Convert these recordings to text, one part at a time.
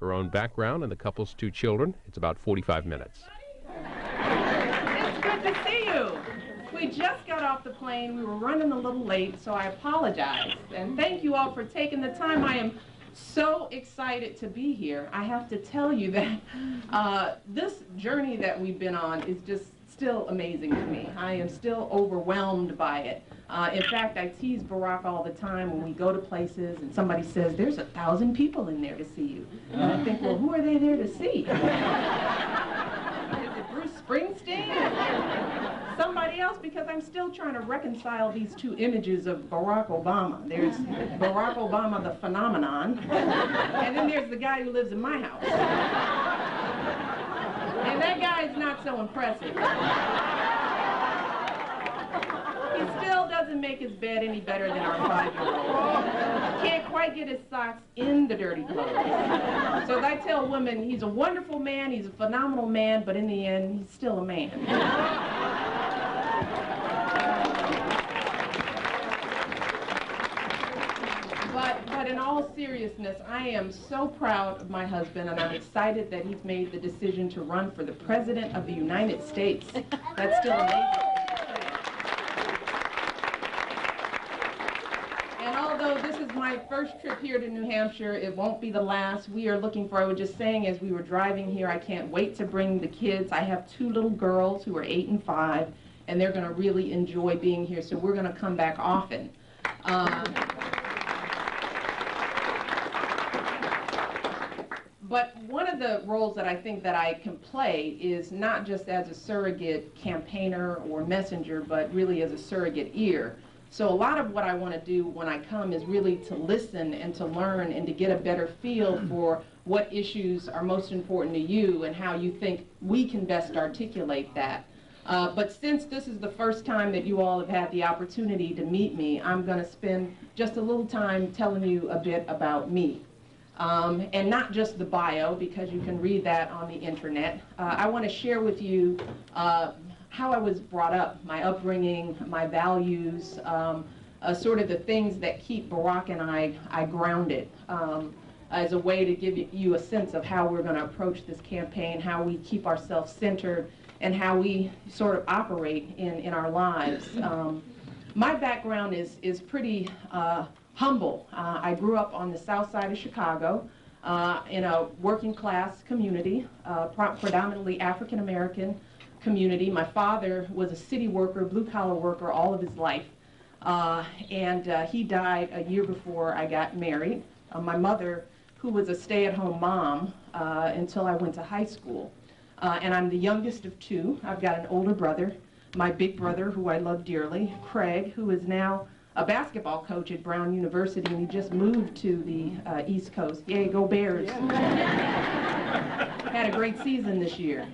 her own background, and the couple's 2 children. It's about 45 minutes. It's good to see you. We just got off the plane. We were running a little late, so I apologize. And thank you all for taking the time. I am so excited to be here. I have to tell you that this journey that we've been on is just still amazing to me. I am still overwhelmed by it. In fact, I tease Barack all the time when we go to places and somebody says, there's 1,000 people in there to see you. And I think, well, who are they there to see? Is it Bruce Springsteen? Somebody else? Because I'm still trying to reconcile these 2 images of Barack Obama. There's Barack Obama, the phenomenon, and then there's the guy who lives in my house. And that guy is not so impressive. He still doesn't make his bed any better than our 5-year-old. Can't quite get his socks in the dirty clothes. So as I tell women, he's a wonderful man, he's a phenomenal man, but in the end, he's still a man. But in all seriousness, I am so proud of my husband, and I'm excited that he's made the decision to run for the President of the United States. That's still amazing. And although this is my first trip here to New Hampshire, it won't be the last. We are looking for, I was just saying as we were driving here, I can't wait to bring the kids. I have 2 little girls who are 8 and 5, and they're going to really enjoy being here, so we're going to come back often. But one of the roles that I think that I can play is not just as a surrogate campaigner or messenger, but really as a surrogate ear. So a lot of what I want to do when I come is really to listen and to learn and to get a better feel for what issues are most important to you and how you think we can best articulate that. But since this is the first time that you all have had the opportunity to meet me, I'm going to spend just a little time telling you a bit about me. And not just the bio, because you can read that on the internet. I want to share with you how I was brought up, my upbringing, my values, sort of the things that keep Barack and I grounded, as a way to give you a sense of how we're going to approach this campaign, how we keep ourselves centered, and how we sort of operate in our lives. My background is pretty humble. I grew up on the south side of Chicago in a working class community, predominantly African American community. My father was a city worker, blue collar worker all of his life, and he died a year before I got married. My mother, who was a stay-at-home mom until I went to high school, and I'm the youngest of 2. I've got an older brother, my big brother, who I love dearly, Craig, who is now a basketball coach at Brown University, and he just moved to the East Coast. Yay, go Bears. Had a great season this year.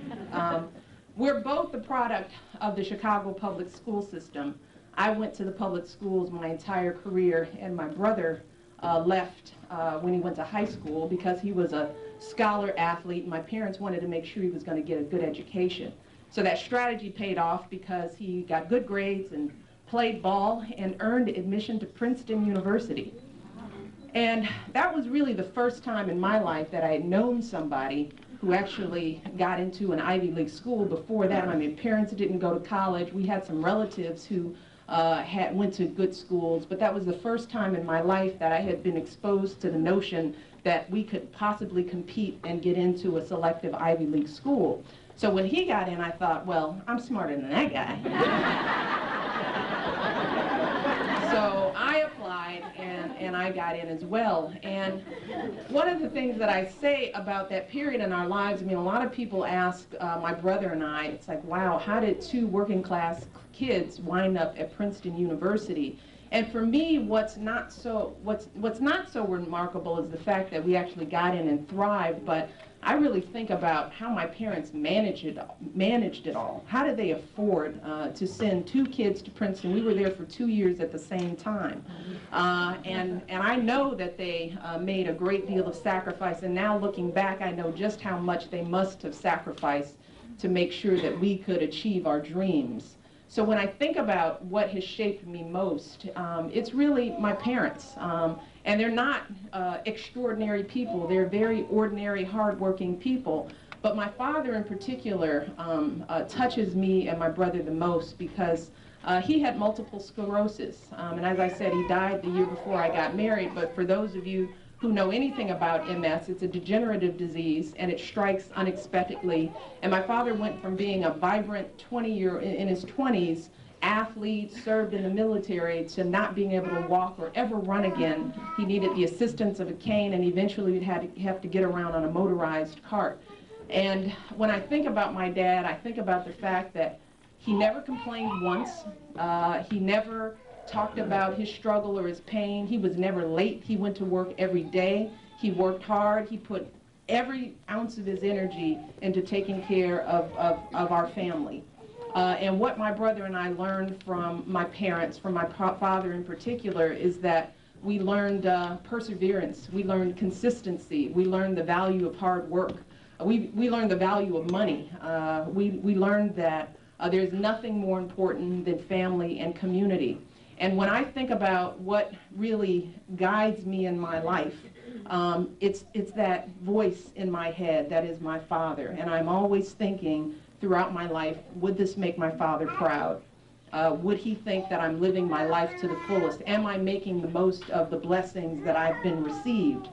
We're both the product of the Chicago public school system. I went to the public schools my entire career, and my brother left when he went to high school because he was a scholar athlete, and my parents wanted to make sure he was going to get a good education. So that strategy paid off because he got good grades and played ball and earned admission to Princeton University. And that was really the first time in my life that I had known somebody who actually got into an Ivy League school. Before that, I mean, parents didn't go to college. We had some relatives who went to good schools, but that was the first time in my life that I had been exposed to the notion that we could possibly compete and get into a selective Ivy League school. So when he got in, I thought, well, I'm smarter than that guy. So I applied, and I got in as well. And one of the things that I say about that period in our lives, I mean, a lot of people ask my brother and I, it's like, wow, how did 2 working class kids wind up at Princeton University? And for me, what's not so remarkable is the fact that we actually got in and thrived, but I really think about how my parents managed it all. How did they afford to send 2 kids to Princeton? We were there for 2 years at the same time. And I know that they made a great deal of sacrifice, and now looking back, I know just how much they must have sacrificed to make sure that we could achieve our dreams. So when I think about what has shaped me most, it's really my parents. And they're not extraordinary people. They're very ordinary, hardworking people. But my father in particular touches me and my brother the most because he had multiple sclerosis. And as I said, he died the year before I got married. But for those of you who know anything about MS, it's a degenerative disease and it strikes unexpectedly. And my father went from being a vibrant in his 20s, athlete, served in the military, to not being able to walk or ever run again. He needed the assistance of a cane, and eventually he'd have to get around on a motorized cart. And when I think about my dad, I think about the fact that he never complained once. He never talked about his struggle or his pain. He was never late. He went to work every day. He worked hard. He put every ounce of his energy into taking care of our family. And what my brother and I learned from my parents, from my father in particular, is that we learned perseverance. We learned consistency. We learned the value of hard work. We learned the value of money. We learned that there's nothing more important than family and community. And when I think about what really guides me in my life, it's that voice in my head that is my father. And I'm always thinking throughout my life, would this make my father proud? Would he think that I'm living my life to the fullest? Am I making the most of the blessings that I've been received?